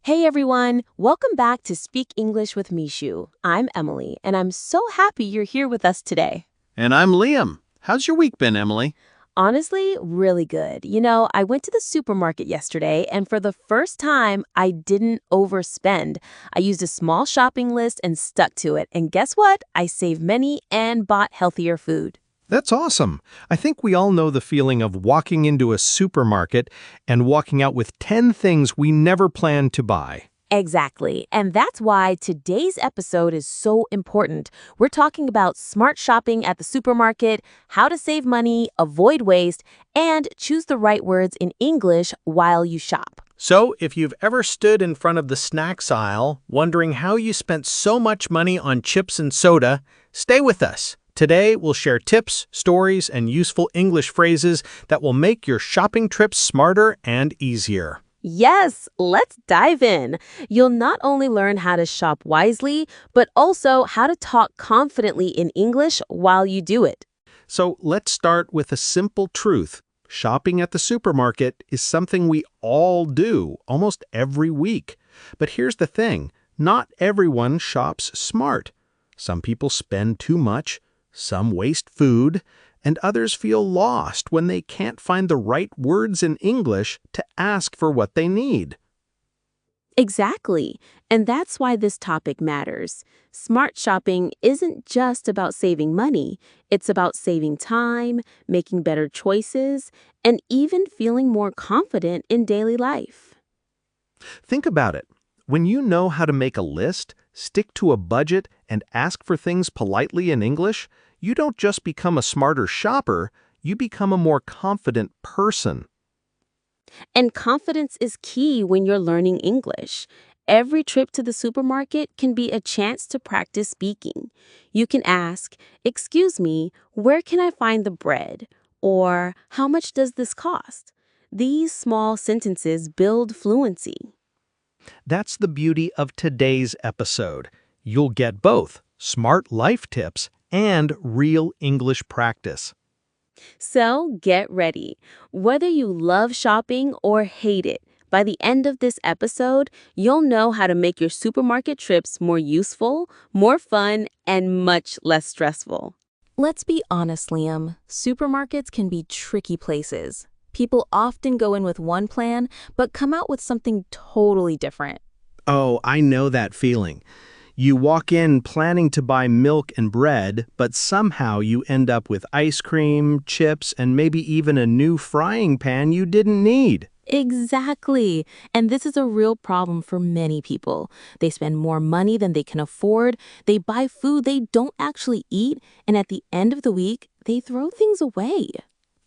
Hey everyone, welcome back to Speak English with Mishu. I'm Emily, and I'm so happy you're here with us today. And I'm Liam. How's your week been, Emily? Honestly, really good. I went to the supermarket yesterday, and for the first time, I didn't overspend. I used a small shopping list and stuck to it. And guess what? I saved money and bought healthier food. That's awesome. I think we all know the feeling of walking into a supermarket and walking out with 10 things we never planned to buy. Exactly. And that's why today's episode is so important. We're talking about smart shopping at the supermarket, how to save money, avoid waste, and choose the right words in English while you shop. So, if you've ever stood in front of the snacks aisle wondering how you spent so much money on chips and soda, stay with us. Today, we'll share tips, stories, and useful English phrases that will make your shopping trips smarter and easier. Yes, let's dive in. You'll not only learn how to shop wisely, but also how to talk confidently in English while you do it. So, let's start with a simple truth. Shopping at the supermarket is something we all do almost every week. But here's the thing, not everyone shops smart. Some people spend too much, some waste food, and others feel lost when they can't find the right words in English to ask for what they need. Exactly. And that's why this topic matters. Smart shopping isn't just about saving money. It's about saving time, making better choices, and even feeling more confident in daily life. Think about it. When you know how to make a list, stick to a budget, and ask for things politely in English, you don't just become a smarter shopper, you become a more confident person. And confidence is key when you're learning English. Every trip to the supermarket can be a chance to practice speaking. You can ask, "Excuse me, where can I find the bread?" Or, "How much does this cost?" These small sentences build fluency. That's the beauty of today's episode. You'll get both smart life tips and real English practice. So get ready. Whether you love shopping or hate it, by the end of this episode, you'll know how to make your supermarket trips more useful, more fun, and much less stressful. Let's be honest, Liam. Supermarkets can be tricky places. People often go in with one plan, but come out with something totally different. Oh, I know that feeling. You walk in planning to buy milk and bread, but somehow you end up with ice cream, chips, and maybe even a new frying pan you didn't need. Exactly. And this is a real problem for many people. They spend more money than they can afford, they buy food they don't actually eat, and at the end of the week, they throw things away.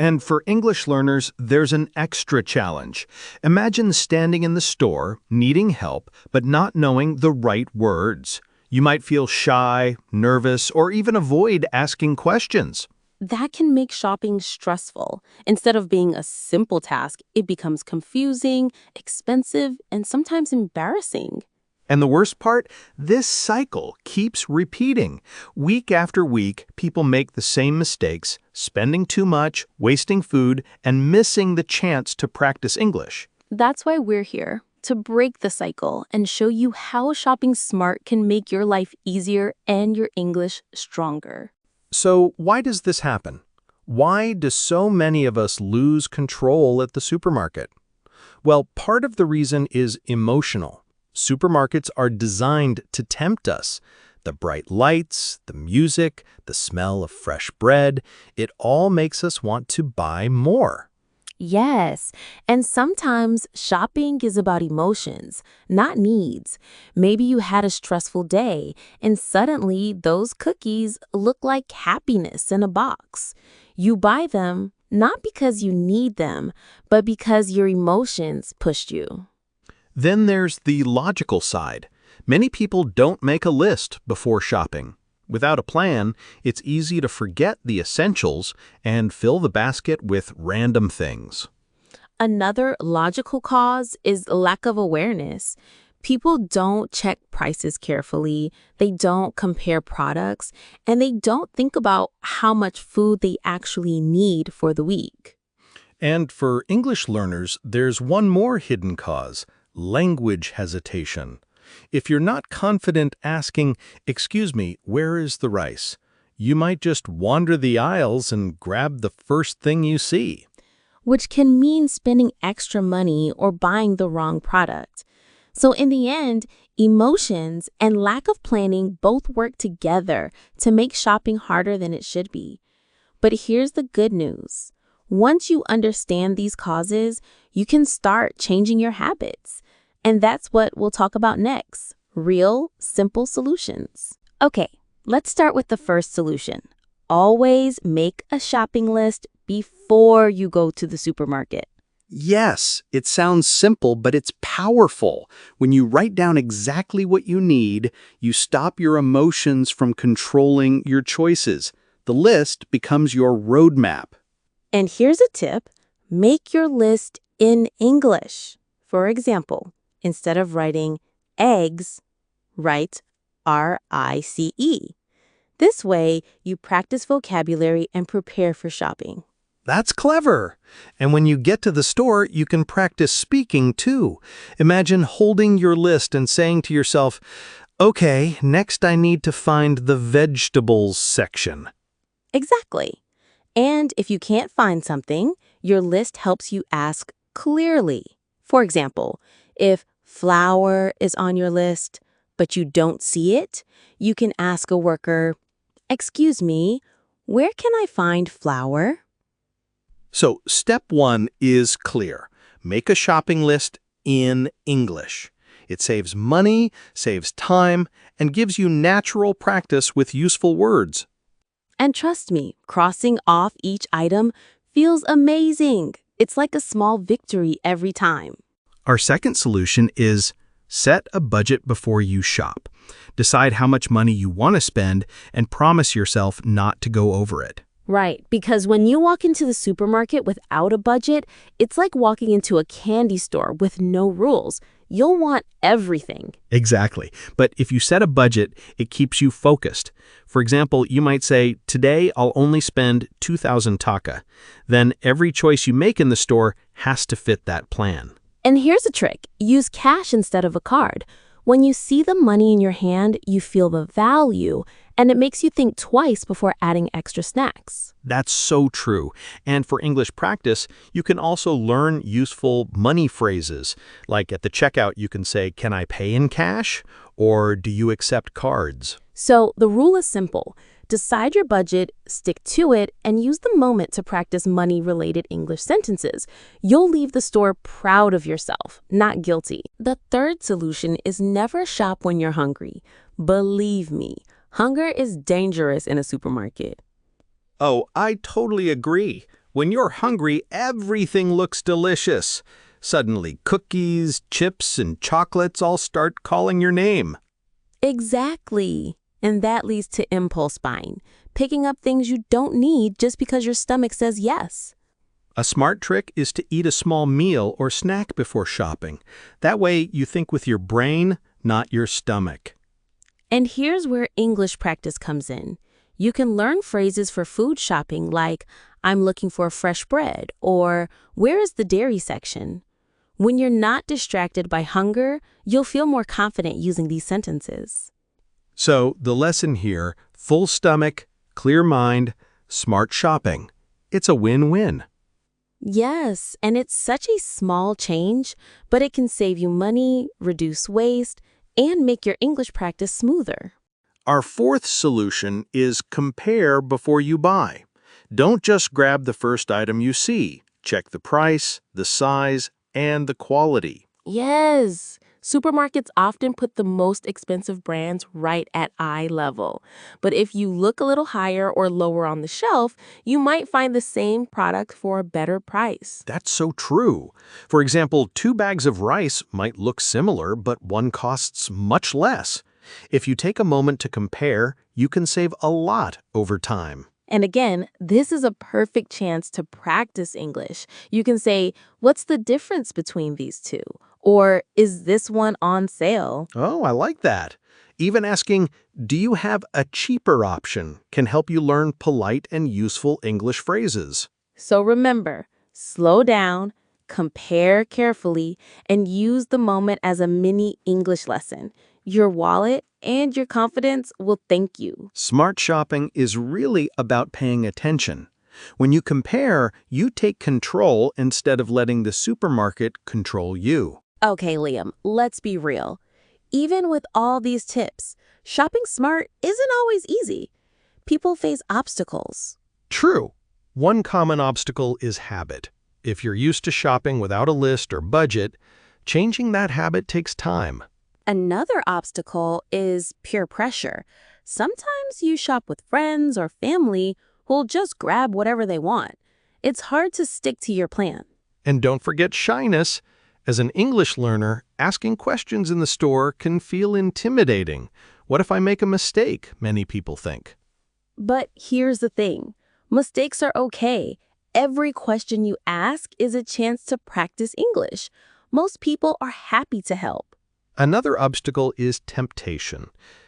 And for English learners, there's an extra challenge. Imagine standing in the store, needing help, but not knowing the right words. You might feel shy, nervous, or even avoid asking questions. That can make shopping stressful. Instead of being a simple task, it becomes confusing, expensive, and sometimes embarrassing. And the worst part? This cycle keeps repeating. Week after week, people make the same mistakes, spending too much, wasting food, and missing the chance to practice English. That's why we're here, to break the cycle and show you how shopping smart can make your life easier and your English stronger. So, why does this happen? Why do so many of us lose control at the supermarket? Well, part of the reason is emotional. Supermarkets are designed to tempt us. The bright lights, the music, the smell of fresh bread, it all makes us want to buy more. Yes, and sometimes shopping is about emotions, not needs. Maybe you had a stressful day, and suddenly those cookies look like happiness in a box. You buy them not because you need them, but because your emotions pushed you. Then there's the logical side. Many people don't make a list before shopping. Without a plan, it's easy to forget the essentials and fill the basket with random things. Another logical cause is lack of awareness. People don't check prices carefully, they don't compare products, and they don't think about how much food they actually need for the week. And for English learners, there's one more hidden cause: language hesitation. If you're not confident asking, "Excuse me, where is the rice?" you might just wander the aisles and grab the first thing you see. Which can mean spending extra money or buying the wrong product. So in the end, emotions and lack of planning both work together to make shopping harder than it should be. But here's the good news. Once you understand these causes, you can start changing your habits. And that's what we'll talk about next. Real, simple solutions. Okay, let's start with the first solution. Always make a shopping list before you go to the supermarket. Yes, it sounds simple, but it's powerful. When you write down exactly what you need, you stop your emotions from controlling your choices. The list becomes your roadmap. And here's a tip. Make your list in English. For example, instead of writing eggs, write RICE. This way, you practice vocabulary and prepare for shopping. That's clever. And when you get to the store, you can practice speaking too. Imagine holding your list and saying to yourself, "Okay, next I need to find the vegetables section." Exactly. And if you can't find something, your list helps you ask clearly. For example, if flour is on your list, but you don't see it, you can ask a worker, "Excuse me, where can I find flour?" So, step one is clear. Make a shopping list in English. It saves money, saves time, and gives you natural practice with useful words. And trust me, crossing off each item feels amazing. It's like a small victory every time. Our second solution is set a budget before you shop. Decide how much money you want to spend and promise yourself not to go over it. Right, because when you walk into the supermarket without a budget, it's like walking into a candy store with no rules. You'll want everything. Exactly. But if you set a budget, it keeps you focused. For example, you might say, "Today I'll only spend 2,000 taka." Then every choice you make in the store has to fit that plan. And here's a trick. Use cash instead of a card. When you see the money in your hand, you feel the value, and it makes you think twice before adding extra snacks. That's so true. And for English practice, you can also learn useful money phrases. Like at the checkout, you can say, "Can I pay in cash?" Or "Do you accept cards?" So the rule is simple. Decide your budget, stick to it, and use the moment to practice money-related English sentences. You'll leave the store proud of yourself, not guilty. The third solution is never shop when you're hungry. Believe me, hunger is dangerous in a supermarket. Oh, I totally agree. When you're hungry, everything looks delicious. Suddenly, cookies, chips, and chocolates all start calling your name. Exactly. And that leads to impulse buying, picking up things you don't need just because your stomach says yes. A smart trick is to eat a small meal or snack before shopping. That way, you think with your brain, not your stomach. And here's where English practice comes in. You can learn phrases for food shopping like, "I'm looking for fresh bread," or "Where is the dairy section?" When you're not distracted by hunger, you'll feel more confident using these sentences. So, the lesson here, full stomach, clear mind, smart shopping. It's a win-win. Yes, and it's such a small change, but it can save you money, reduce waste, and make your English practice smoother. Our fourth solution is compare before you buy. Don't just grab the first item you see. Check the price, the size, and the quality. Yes, supermarkets often put the most expensive brands right at eye level. But if you look a little higher or lower on the shelf, you might find the same product for a better price. That's so true. For example, 2 bags of rice might look similar, but one costs much less. If you take a moment to compare, you can save a lot over time. And again, this is a perfect chance to practice English. You can say, "What's the difference between these two?" Or, "Is this one on sale?" Oh, I like that. Even asking, "Do you have a cheaper option?" can help you learn polite and useful English phrases. So remember, slow down, compare carefully, and use the moment as a mini English lesson. Your wallet and your confidence will thank you. Smart shopping is really about paying attention. When you compare, you take control instead of letting the supermarket control you. Okay, Liam, let's be real. Even with all these tips, shopping smart isn't always easy. People face obstacles. True. One common obstacle is habit. If you're used to shopping without a list or budget, changing that habit takes time. Another obstacle is peer pressure. Sometimes you shop with friends or family who'll just grab whatever they want. It's hard to stick to your plan. And don't forget shyness. As an English learner, asking questions in the store can feel intimidating. What if I make a mistake? Many people think. But here's the thing. Mistakes are okay. Every question you ask is a chance to practice English. Most people are happy to help. Another obstacle is temptation.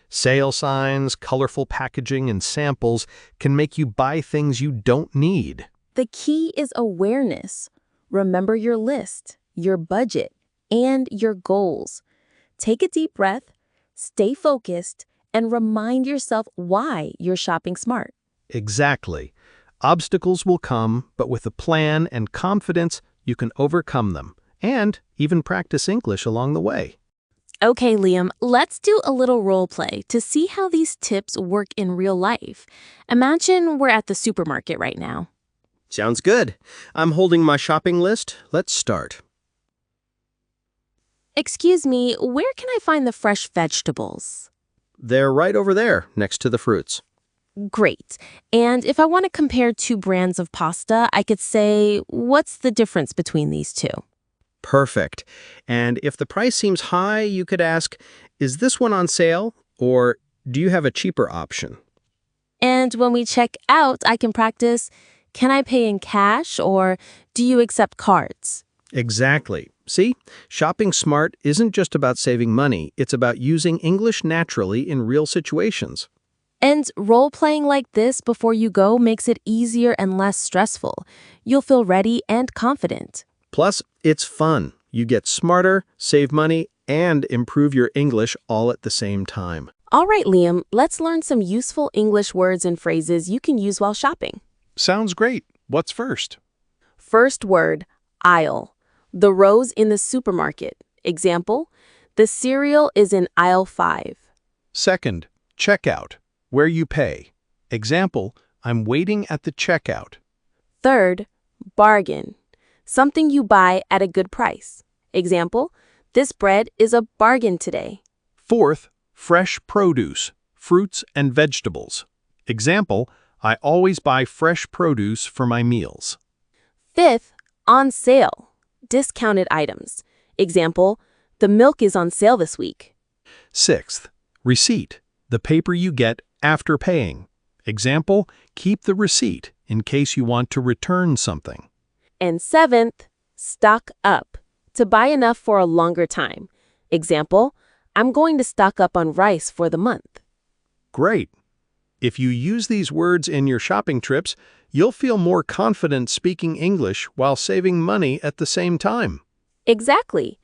Sale signs, colorful packaging, and samples can make you buy things you don't need. The key is awareness. Remember your list, your budget, and your goals. Take a deep breath, stay focused, and remind yourself why you're shopping smart. Exactly. Obstacles will come, but with a plan and confidence, you can overcome them and even practice English along the way. Okay, Liam, let's do a little role play to see how these tips work in real life. Imagine we're at the supermarket right now. Sounds good. I'm holding my shopping list. Let's start. Excuse me, where can I find the fresh vegetables? They're right over there, next to the fruits. Great. And if I want to compare two brands of pasta, I could say, what's the difference between these two? Perfect. And if the price seems high, you could ask, is this one on sale? Or do you have a cheaper option? And when we check out, I can practice, can I pay in cash or do you accept cards? Exactly. See, shopping smart isn't just about saving money. It's about using English naturally in real situations. And role-playing like this before you go makes it easier and less stressful. You'll feel ready and confident. Plus, it's fun. You get smarter, save money, and improve your English all at the same time. All right, Liam, let's learn some useful English words and phrases you can use while shopping. Sounds great. What's first? First word, aisle. The rows in the supermarket. Example, the cereal is in aisle 5. Second, checkout, where you pay. Example, I'm waiting at the checkout. Third, bargain. Something you buy at a good price. Example, this bread is a bargain today. Fourth, fresh produce, fruits and vegetables. Example, I always buy fresh produce for my meals. Fifth, on sale. Discounted items. Example, the milk is on sale this week. Sixth, receipt, the paper you get after paying. Example, keep the receipt in case you want to return something. And seventh, stock up. To buy enough for a longer time. Example, I'm going to stock up on rice for the month. Great. If you use these words in your shopping trips, you'll feel more confident speaking English while saving money at the same time. Exactly.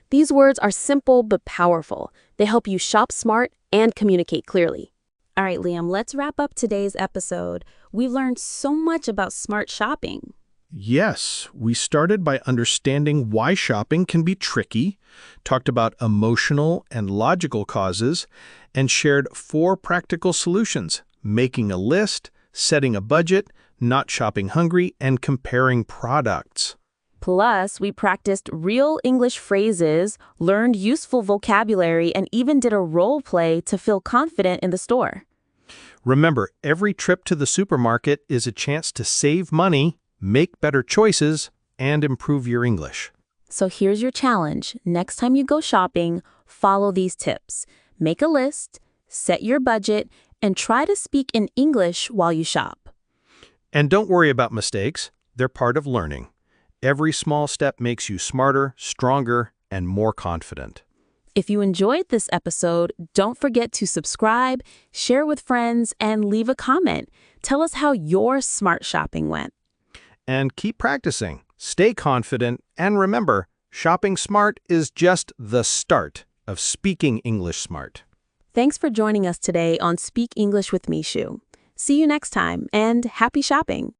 These words are simple but powerful. They help you shop smart and communicate clearly. All right, Liam, let's wrap up today's episode. We've learned so much about smart shopping. Yes, we started by understanding why shopping can be tricky, talked about emotional and logical causes, and shared 4 practical solutions: making a list, setting a budget, not shopping hungry, and comparing products. Plus, we practiced real English phrases, learned useful vocabulary, and even did a role play to feel confident in the store. Remember, every trip to the supermarket is a chance to save money, make better choices, and improve your English. So here's your challenge. Next time you go shopping, follow these tips. Make a list, set your budget, and try to speak in English while you shop. And don't worry about mistakes. They're part of learning. Every small step makes you smarter, stronger, and more confident. If you enjoyed this episode, don't forget to subscribe, share with friends, and leave a comment. Tell us how your smart shopping went. And keep practicing. Stay confident, and remember, shopping smart is just the start of speaking English smart. Thanks for joining us today on Speak English with Mishu. See you next time, and happy shopping!